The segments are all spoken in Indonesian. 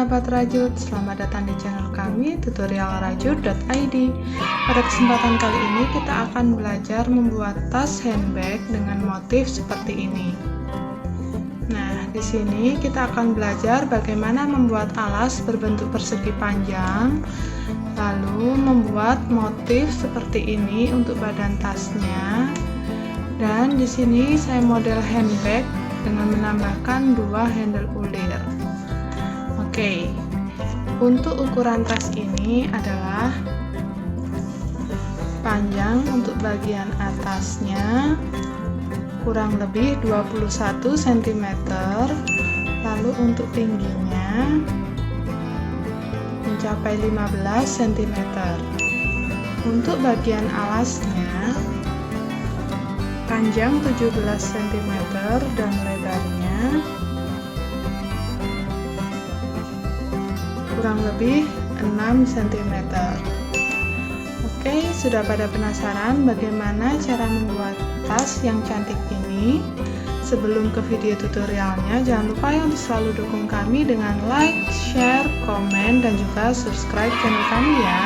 sahabat rajut, selamat datang di channel kami tutorialrajut.id. Pada kesempatan kali ini kita akan belajar membuat tas handbag dengan motif seperti ini. Nah, di sini kita akan belajar bagaimana membuat alas berbentuk persegi panjang, lalu membuat motif seperti ini untuk badan tasnya. Dan di sini saya model handbag dengan menambahkan 2 handle ulir. Oke, untuk ukuran tas ini adalah panjang untuk bagian atasnya kurang lebih 21 cm, lalu untuk tingginya mencapai 15 cm. Untuk bagian alasnya panjang 17 cm dan lebarnya kurang lebih 6 cm. Oke, sudah pada penasaran bagaimana cara membuat tas yang cantik ini? Sebelum ke video tutorialnya, jangan lupa ya untuk selalu dukung kami dengan like, share, komen, dan juga subscribe channel kami ya.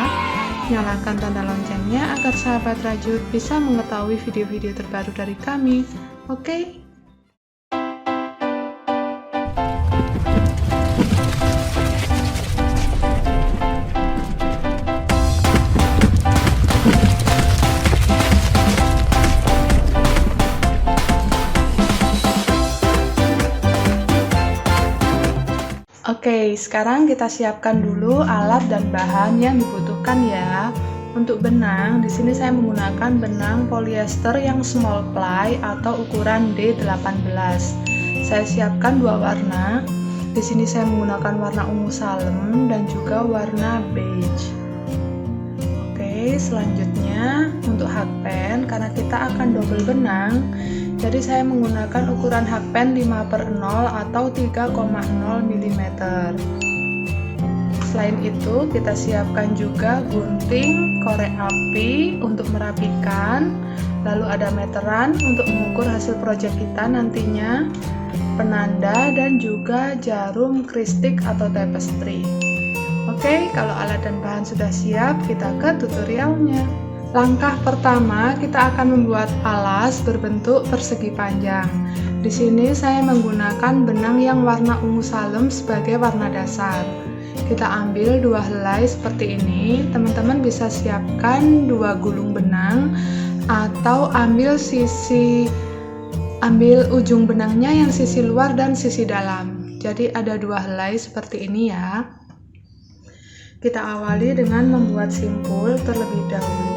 Nyalakan tanda loncengnya agar sahabat rajut bisa mengetahui video-video terbaru dari kami. Oke? Oke, sekarang kita siapkan dulu alat dan bahan yang dibutuhkan ya. Untuk benang, di sini saya menggunakan benang polyester yang small ply atau ukuran D18. Saya siapkan 2 warna. Di sini saya menggunakan warna ungu salem dan juga warna beige. Oke, selanjutnya untuk hakpen, karena kita akan double benang, jadi saya menggunakan ukuran hakpen 5/0 atau 3,0 mm. Selain itu, kita siapkan juga gunting, korek api untuk merapikan, lalu ada meteran untuk mengukur hasil proyek kita nantinya, penanda, dan juga jarum kristik atau tapestry. Oke, kalau alat dan bahan sudah siap, kita ke tutorialnya. Langkah pertama, kita akan membuat alas berbentuk persegi panjang. Di sini saya menggunakan benang yang warna ungu salem sebagai warna dasar. Kita ambil 2 helai seperti ini. Teman-teman bisa siapkan 2 gulung benang atau ambil ujung benangnya yang sisi luar dan sisi dalam. Jadi ada 2 helai seperti ini ya. Kita awali dengan membuat simpul terlebih dahulu.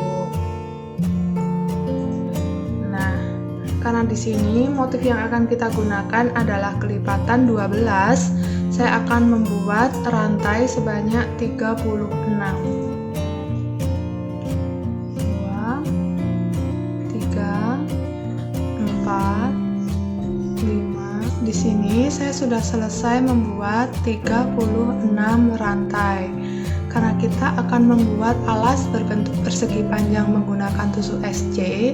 Karena di sini motif yang akan kita gunakan adalah kelipatan 12, saya akan membuat rantai sebanyak 36. 2, 3, 4, 5. Di sini saya sudah selesai membuat 36 rantai. Karena kita akan membuat alas berbentuk persegi panjang menggunakan tusuk SC,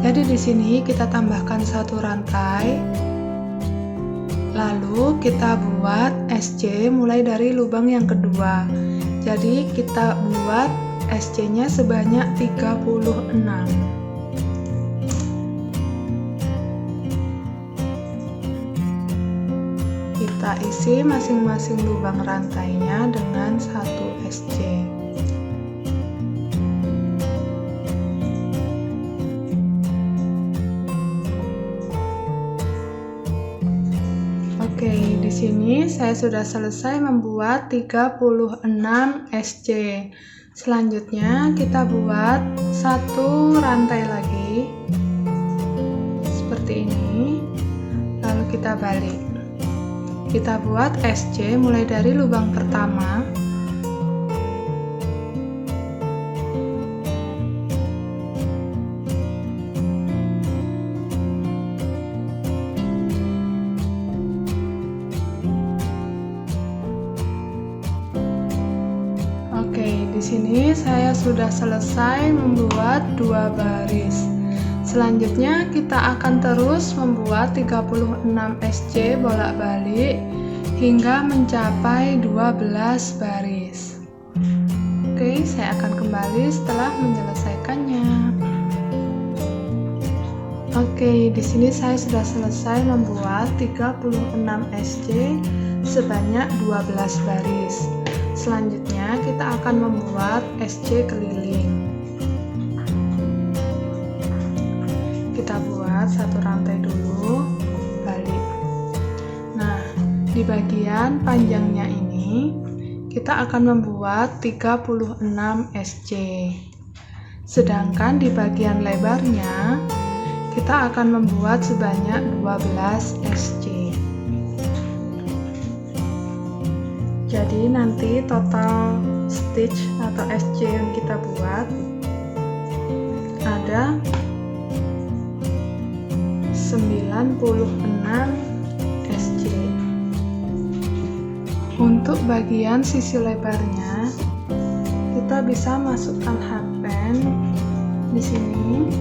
jadi di sini kita tambahkan 1 rantai, lalu kita buat SC mulai dari lubang yang kedua. Jadi kita buat SC-nya sebanyak 36. Kita isi masing-masing lubang rantainya dengan 1 SC. Oke, di sini saya sudah selesai membuat 36 SC. Selanjutnya kita buat 1 rantai lagi seperti ini, lalu kita balik. Kita buat SC mulai dari lubang pertama, oke, di sini saya sudah selesai membuat 2 baris. Selanjutnya kita akan terus membuat 36 SC bolak-balik hingga mencapai 12 baris. Oke, saya akan kembali setelah menyelesaikannya. Oke, di sini saya sudah selesai membuat 36 SC sebanyak 12 baris. Selanjutnya kita akan membuat SC keliling. Kita buat satu rantai dulu, balik. Nah, di bagian panjangnya ini kita akan membuat 36 SC. Sedangkan di bagian lebarnya kita akan membuat sebanyak 12 SC. Jadi nanti total stitch atau SC yang kita buat ada 96 SC. Untuk bagian sisi lebarnya kita bisa masukkan hakpen di sini.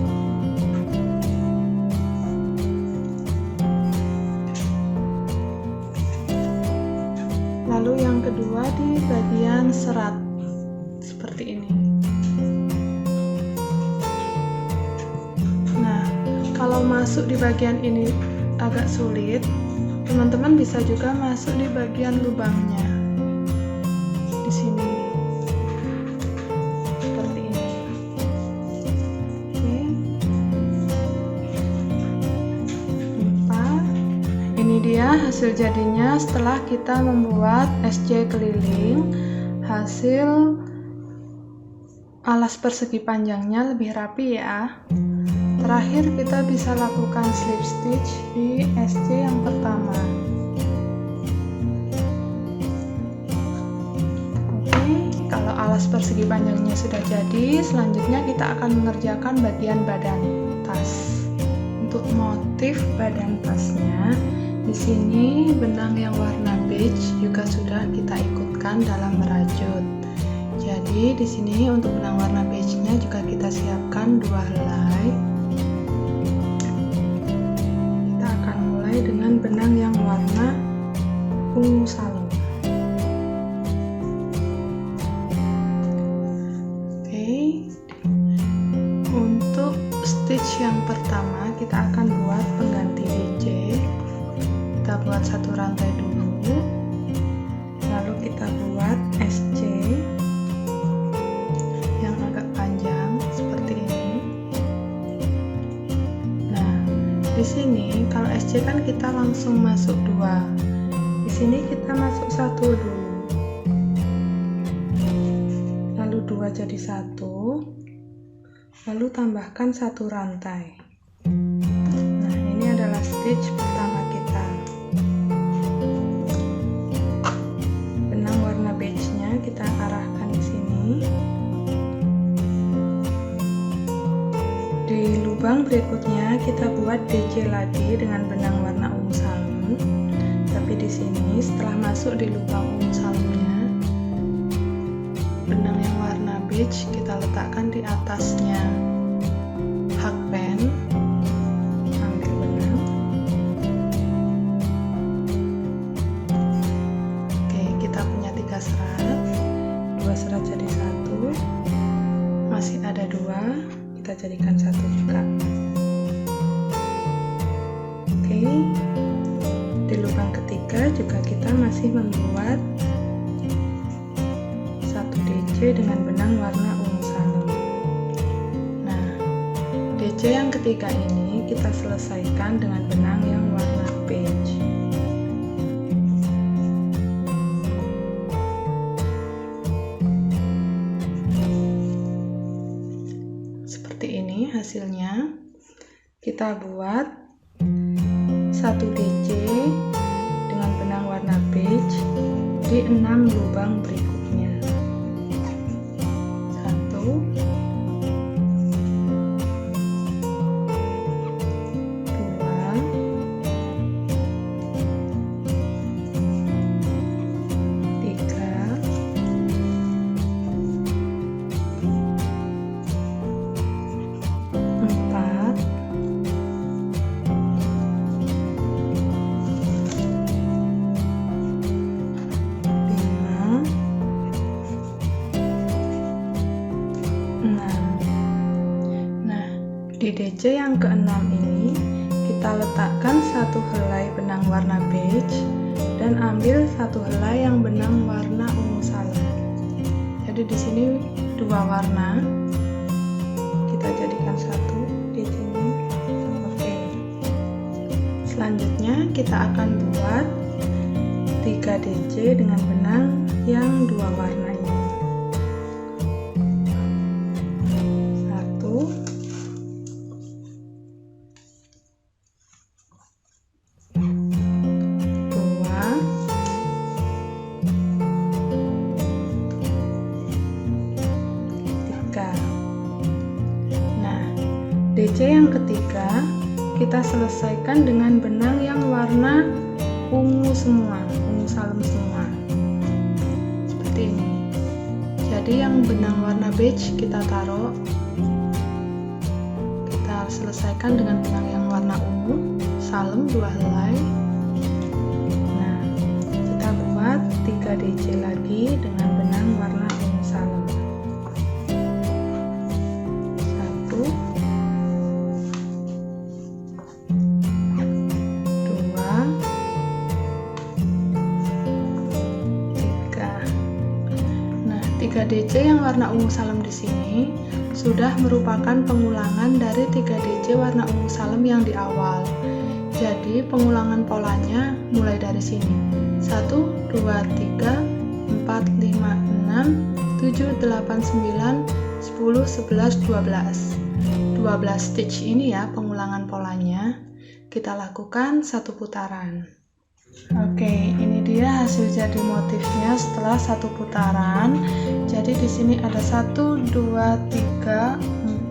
Lalu yang kedua di bagian serat seperti ini. Nah, kalau masuk di bagian ini agak sulit, teman-teman bisa juga masuk di bagian lubangnya. Di sini. Seperti ini. Oke. 4. Ini dia hasil jadinya setelah kita membuat SC keliling. Hasil alas persegi panjangnya lebih rapi ya. Terakhir kita bisa lakukan slip stitch di SC yang pertama. Oke, kalau alas persegi panjangnya sudah jadi, selanjutnya kita akan mengerjakan bagian badan tas. Untuk motif badan tasnya, di sini benang yang warna beige juga sudah kita ikutkan dalam merajut. Jadi di sini untuk benang warna beige-nya juga kita siapkan 2 helai. Kita akan mulai dengan benang yang warna ungu salem. Oke. Untuk stitch yang pertama kita akan buat pengganti DJ. Kita buat satu rantai dulu, lalu kita buat SC yang agak panjang seperti ini. Nah, di sini kalau SC kan kita langsung masuk 2. Di sini kita masuk 1 dulu, lalu 2 jadi 1, lalu tambahkan 1 rantai. Nah, ini adalah stitch pertama kita. Kita arahkan di sini. Di lubang berikutnya kita buat DJ lagi dengan benang warna ungu salem. Tapi di sini setelah masuk di lubang ungu salemnya, benang yang warna beige kita letakkan di atasnya hakpen. Ambil benang. Oke, kita punya 3 serat. 2 serat jadi 1, masih ada 2, kita jadikan 1 juga. Oke, di lubang ketiga juga kita masih membuat 1 DJ dengan benang warna ungu salem. Nah, DJ yang ketiga ini kita selesaikan dengan benang yang warna beige. Seperti ini hasilnya. Kita buat 1 DJ dengan benang warna beige di 6 lubang berikutnya. 1, 5, Di DC yang ke-6 ini, kita letakkan satu helai benang warna beige dan ambil satu helai yang benang warna ungu salem. Jadi di sini dua warna, kita jadikan satu di sini. Oke. Selanjutnya kita akan buat 3 DC dengan benang yang dua warna ini. 1, 2, 3. Nah, DC yang ketiga kita selesaikan dengan benang yang warna ungu semua, ungu salem semua, seperti ini. Jadi yang benang warna beige kita taruh, kita selesaikan dengan benang yang warna ungu salem 2 helai. Nah, kita buat 3 DC lagi dengan benang warna ungu salem. 1, 3 DC yang warna ungu salem di sini sudah merupakan pengulangan dari 3 DC warna ungu salem yang di awal. Jadi pengulangan polanya mulai dari sini. 1, 2, 3, 4, 5, 6, 7, 8, 9, 10, 11, 12. 12 stitch ini ya pengulangan polanya. Kita lakukan satu putaran. Oke, ini dia hasil jadi motifnya setelah satu putaran. Jadi di sini ada 1, 2, 3,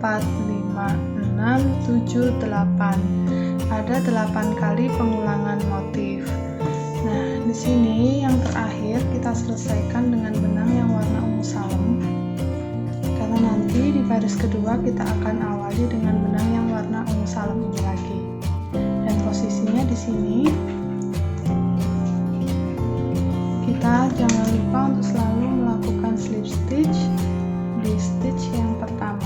4, 5, 6, 7, 8. Ada 8 kali pengulangan motif. Nah, di sini yang terakhir kita selesaikan dengan benang yang warna ungu salem. Karena nanti di baris kedua kita akan awali dengan benang yang warna ungu salem ini lagi. Dan posisinya di sini kita jangan lupa untuk selalu melakukan slip stitch di stitch yang pertama.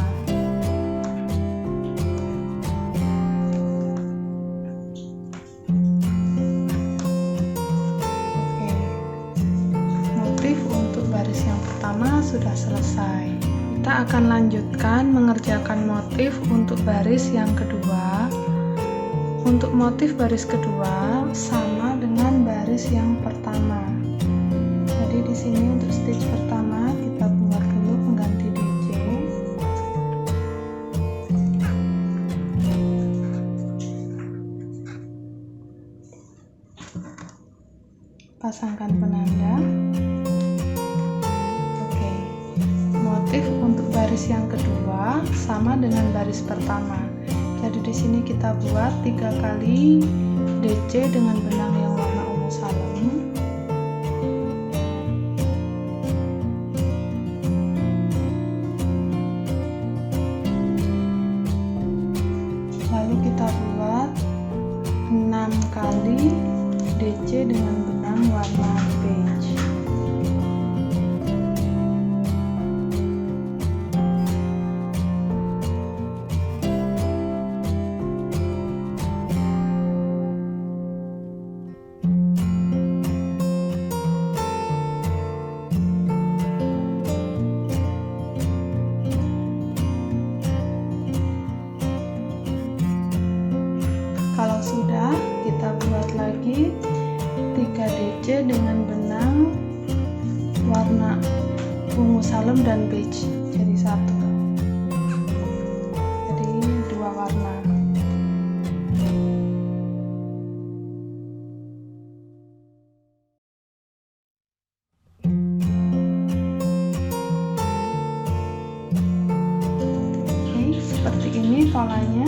Oke, motif untuk baris yang pertama sudah selesai. Kita akan lanjutkan mengerjakan motif untuk baris yang kedua. Untuk motif baris kedua sama dengan baris yang pertama. Jadi di sini untuk stitch pertama kita buat dulu pengganti DC. Pasangkan penanda. Oke. Motif untuk baris yang kedua sama dengan baris pertama. Jadi di sini kita buat 3 kali DC dengan benang yang warna ungu salem. Lalu kita buat 6 kali DC dengan benang warna beige. Kalau sudah, kita buat lagi 3 DC dengan benang warna ungu salem dan beige, jadi satu. Jadi 2 warna. Oke, seperti ini polanya.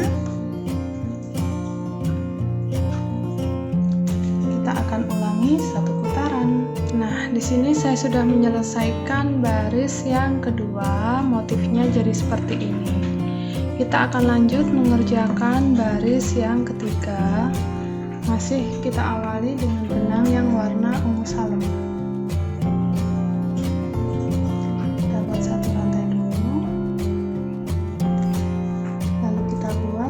Akan ulangi satu putaran. Nah, di sini saya sudah menyelesaikan baris yang kedua, motifnya jadi seperti ini. Kita akan lanjut mengerjakan baris yang ketiga. Masih kita awali dengan benang yang warna ungu salem. Kita buat satu rantai dulu. Lalu kita buat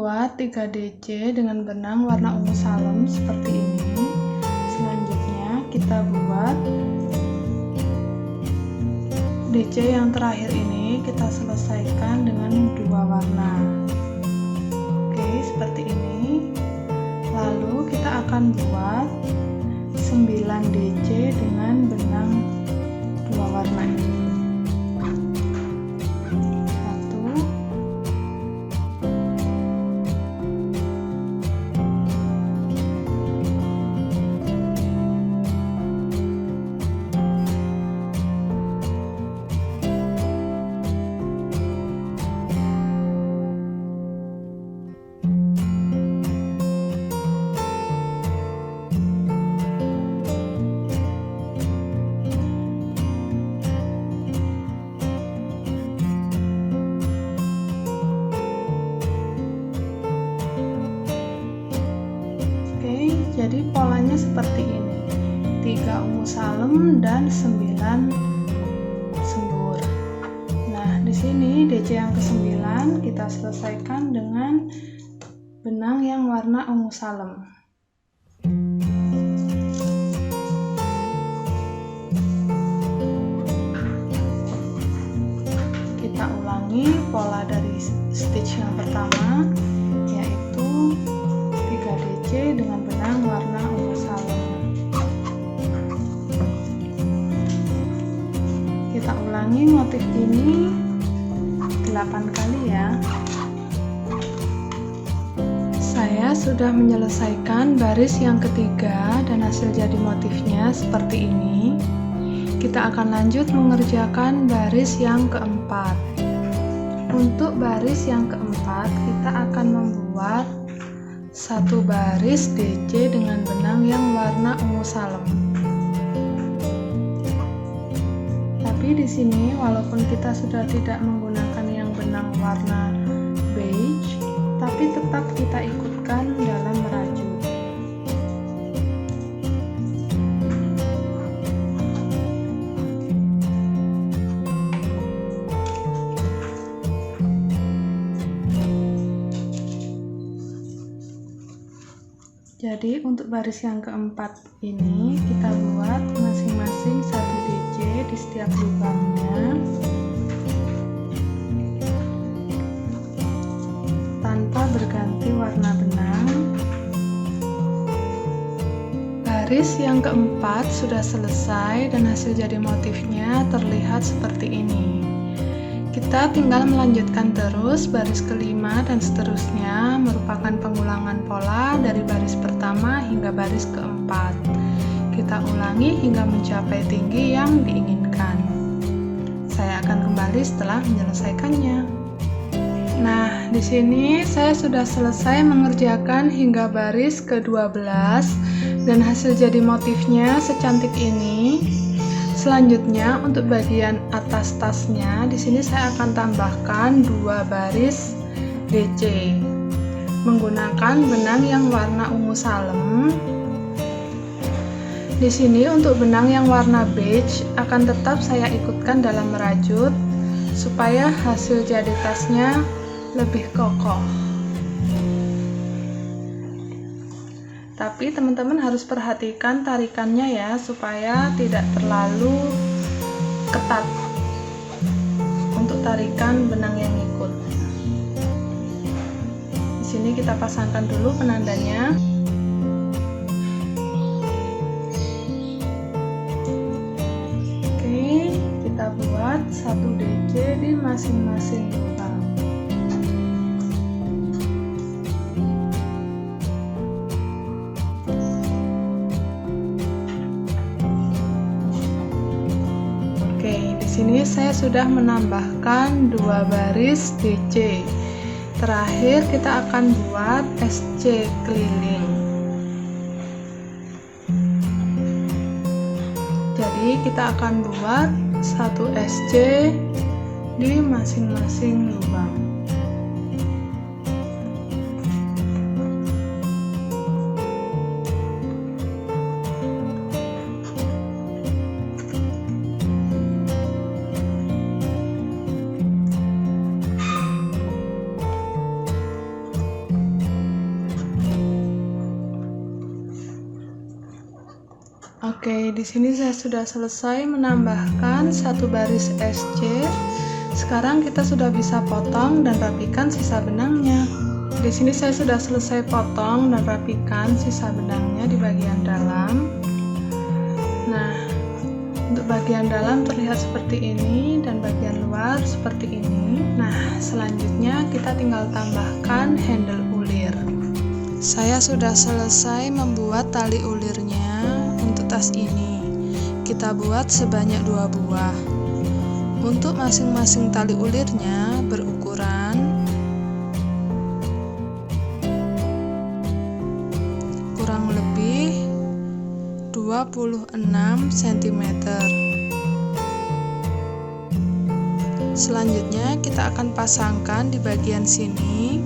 membuat 3 DC dengan benang warna ungu salem seperti ini. Selanjutnya kita buat DC yang terakhir ini, kita selesaikan dengan 2 warna. Oke, seperti ini. Lalu kita akan buat 9 DC dengan benang 2 warna ini. Jadi polanya seperti ini, 3 ungu salem dan 9 sembur. Nah, di sini DC yang ke-9 kita selesaikan dengan benang yang warna ungu salem. Kita ulangi pola dari stitch yang pertama, yaitu 3 DC dengan benang warna ungu salem. Kita ulangi motif ini 8 kali ya. Saya sudah menyelesaikan baris yang ketiga dan hasil jadi motifnya seperti ini. Kita akan lanjut mengerjakan baris yang keempat. Untuk baris yang keempat kita akan membuat 1 baris DC dengan benang yang warna ungu salem. Tapi di sini walaupun kita sudah tidak menggunakan yang benang warna beige, tapi tetap kita ikutkan dalam merajut. Jadi untuk baris yang keempat ini kita buat masing-masing 1 DC di setiap lubangnya tanpa berganti warna benang. Baris yang keempat sudah selesai dan hasil jadi motifnya terlihat seperti ini. Kita tinggal melanjutkan terus baris kelima dan seterusnya, merupakan pengulangan pola dari baris pertama hingga baris keempat. Kita ulangi hingga mencapai tinggi yang diinginkan. Saya akan kembali setelah menyelesaikannya. Nah, di sini saya sudah selesai mengerjakan hingga baris ke-12 dan hasil jadi motifnya secantik ini. Selanjutnya untuk bagian atas tasnya, di sini saya akan tambahkan 2 baris DC menggunakan benang yang warna ungu salem. Di sini untuk benang yang warna beige akan tetap saya ikutkan dalam merajut supaya hasil jadi tasnya lebih kokoh. Tapi teman-teman harus perhatikan tarikannya ya, supaya tidak terlalu ketat untuk tarikan benang yang ikut. Di sini kita pasangkan dulu penandanya. Oke, kita buat 1 DC di masing-masing lubang. Di sini saya sudah menambahkan 2 baris DC. Terakhir kita akan buat SC keliling. Jadi kita akan buat 1 SC di masing-masing lubang. Oke, di sini saya sudah selesai menambahkan satu baris SC. Sekarang kita sudah bisa potong dan rapikan sisa benangnya. Di sini saya sudah selesai potong dan rapikan sisa benangnya di bagian dalam. Nah, untuk bagian dalam terlihat seperti ini dan bagian luar seperti ini. Nah, selanjutnya kita tinggal tambahkan handle ulir. Saya sudah selesai membuat tali ulirnya untuk tas ini. Kita buat sebanyak 2 buah. Untuk masing-masing tali ulirnya berukuran kurang lebih 26 cm. Selanjutnya kita akan pasangkan di bagian sini,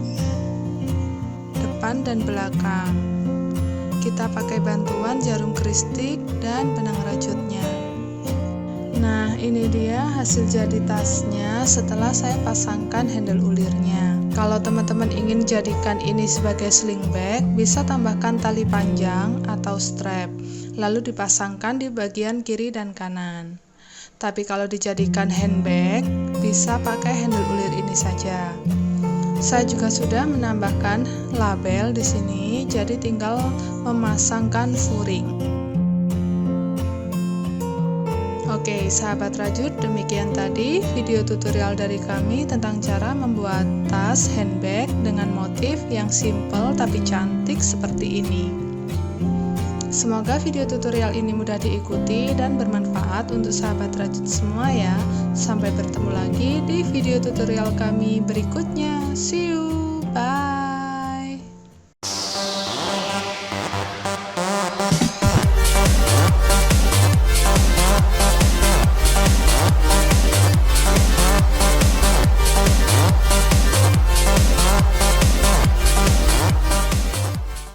depan dan belakang. Kita pakai bantuan jarum kristik dan benang rajutnya. Nah, ini dia hasil jadi tasnya setelah saya pasangkan handle ulirnya. Kalau teman-teman ingin jadikan ini sebagai sling bag, bisa tambahkan tali panjang atau strap, lalu dipasangkan di bagian kiri dan kanan. Tapi kalau dijadikan handbag, bisa pakai handle ulir ini saja. Saya juga sudah menambahkan label di sini, jadi tinggal memasangkan furing. Oke, sahabat rajut, demikian tadi video tutorial dari kami tentang cara membuat tas handbag dengan motif yang simple tapi cantik seperti ini. Semoga video tutorial ini mudah diikuti dan bermanfaat untuk sahabat rajut semua ya. Sampai bertemu lagi di video tutorial kami berikutnya. See you!